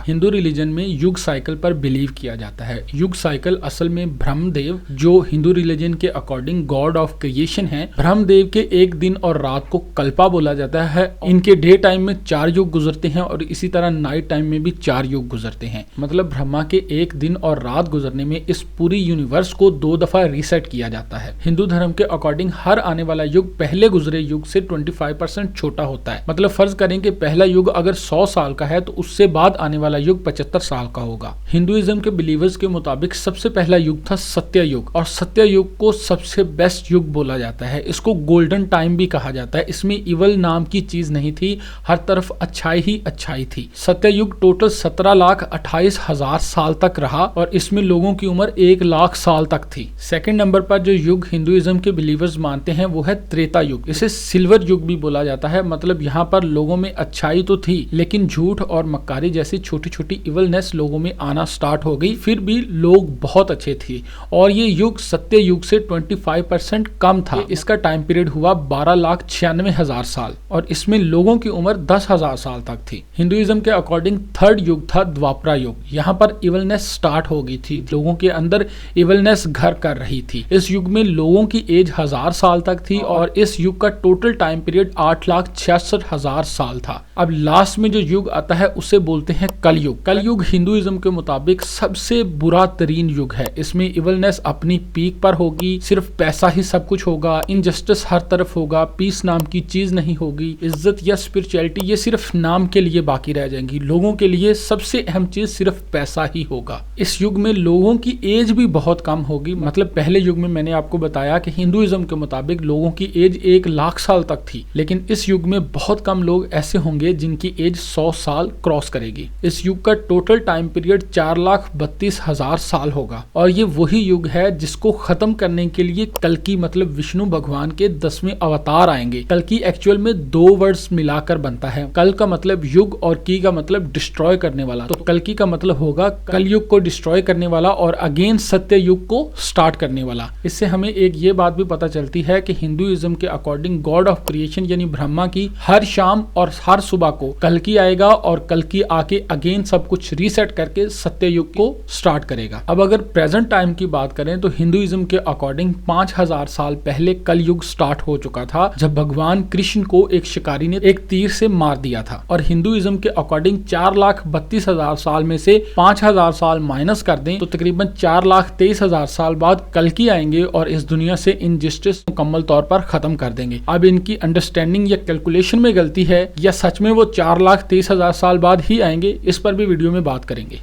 Hindu religion में युग cycle पर बिलीव किया जाता है। युग साइकिल असल में ब्रह्मदेव, जो हिंदू रिलीजन के अकॉर्डिंग गॉड ऑफ क्रिएशन है, ब्रह्मदेव के एक दिन और रात को कल्पा बोला जाता है। इनके डे टाइम में 4 युग गुजरते हैं और इसी तरह नाइट टाइम में भी 4 युग गुजरते हैं। मतलब ब्रह्मा के एक दिन और रात गुजरने में इस पूरी यूनिवर्स को 2 दफा रीसेट किया जाता है। हिंदू धर्म के अकॉर्डिंग हर आने वाला युग पहले गुजरे युग से 25% छोटा होता है। मतलब फर्ज करें कि पहला युग अगर 100 साल का है तो उससे बाद आने वाला युग 75 साल का होगा। हिंदुइज्म के बिलीवर्स के मुताबिक सबसे पहला युग था सत्य युग, और सत्य युग को सबसे बेस्ट युग बोला जाता है। इसको गोल्डन टाइम भी कहा जाता है। इसमें इवल नाम की चीज नहीं थी, हर तरफ अच्छाई ही अच्छाई थी। सत्य युग टोटल 17,28,000 साल तक रहा और इसमें लोगों की उम्र 1 लाख साल तक थी। सेकंड नंबर पर जो युग हिंदुइज्म के बिलीवर्स मानते हैं वो है त्रेता युग। इसे सिल्वर युग भी बोला जाता है। मतलब यहाँ पर लोगों में अच्छाई तो थी, लेकिन झूठ और मक्कारी जैसी छोटी छोटी इवलनेस लोगों में आना स्टार्ट हो गई। फिर भी लोग बहुत अच्छे थे और ये युग सत्य युग से 25% कम था। इसका टाइम पीरियड हुआ 12,96,000 साल और इसमें लोगों की उम्र 10,000 साल तक थी। हिंदुइज्म के अकॉर्डिंग थर्ड युग था द्वापरा युग। यहाँ पर इवलनेस स्टार्ट हो गई थी, लोगों के अंदर इवलनेस घर कर रही थी। इस युग में लोगों की एज 1000 साल तक थी और इस युग का टोटल टाइम पीरियड 8,66,000 साल था। अब लास्ट में जो युग आता है उसे बोलते हैं कलयुग। कलयुग हिंदुइज्म के मुताबिक सबसे बुरा तरीन युग है। इसमें इवलनेस अपनी पीक पर होगी, सिर्फ पैसा ही सब कुछ होगा, इनजस्टिस हर तरफ होगा, पीस नाम की चीज नहीं होगी, इज्जत या स्पिरिचुअलिटी ये सिर्फ नाम के लिए बाकी रह जाएंगी। लोगों के लिए सबसे अहम चीज सिर्फ पैसा ही होगा। इस युग में लोगों की एज भी बहुत कम होगी। मतलब पहले युग में मैंने आपको बताया कि हिंदुइज्म के मुताबिक लोगों की एज 1 लाख साल तक थी, लेकिन इस युग में बहुत कम लोग ऐसे होंगे जिनकी एज 100 साल क्रॉस करेगी। इस युग का टोटल टाइम पीरियड 4,32,000 साल होगा और ये वही युग है जिसको खत्म करने के लिए कल्कि मतलब विष्णु भगवान के 10वें अवतार आएंगे। कल्कि एक्चुअल में 2 वर्ड्स मिलाकर बनता है। कल का मतलब युग और की का मतलब डिस्ट्रॉय करने वाला। तो कल्कि का मतलब होगा कलयुग को डिस्ट्रॉय करने वाला और अगेन सत्य युग को स्टार्ट करने वाला। इससे हमें एक ये बात भी पता चलती है कि हिंदुइज्म के अकॉर्डिंग गॉड ऑफ क्रिएशन यानी ब्रह्मा की हर शाम और हर सुबह को कल्कि आएगा और कल्कि आके अगेन सब कुछ रीसेट करके सत्य युग को स्टार्ट करेगा। अब अगर प्रेजेंट टाइम की बात करें तो हिंदुइज्म के अकॉर्डिंग 5,000 साल पहले कलयुग स्टार्ट हो चुका था, जब भगवान कृष्ण को एक शिकारी ने एक तीर से मार दिया था। और हिंदुइज्म के अकॉर्डिंग 4,32,000 साल में से 5,000 साल माइनस कर दें तो तकरीबन 4,23,000 साल बाद कल्कि आएंगे और इस दुनिया से इनजस्टिस मुकम्मल तौर पर खत्म कर देंगे। अब इनकी अंडरस्टैंडिंग या कैलकुलेशन में गलती है या सच में वो 4,23,000 साल बाद ही आएंगे, इस पर भी वीडियो में बात करेंगे।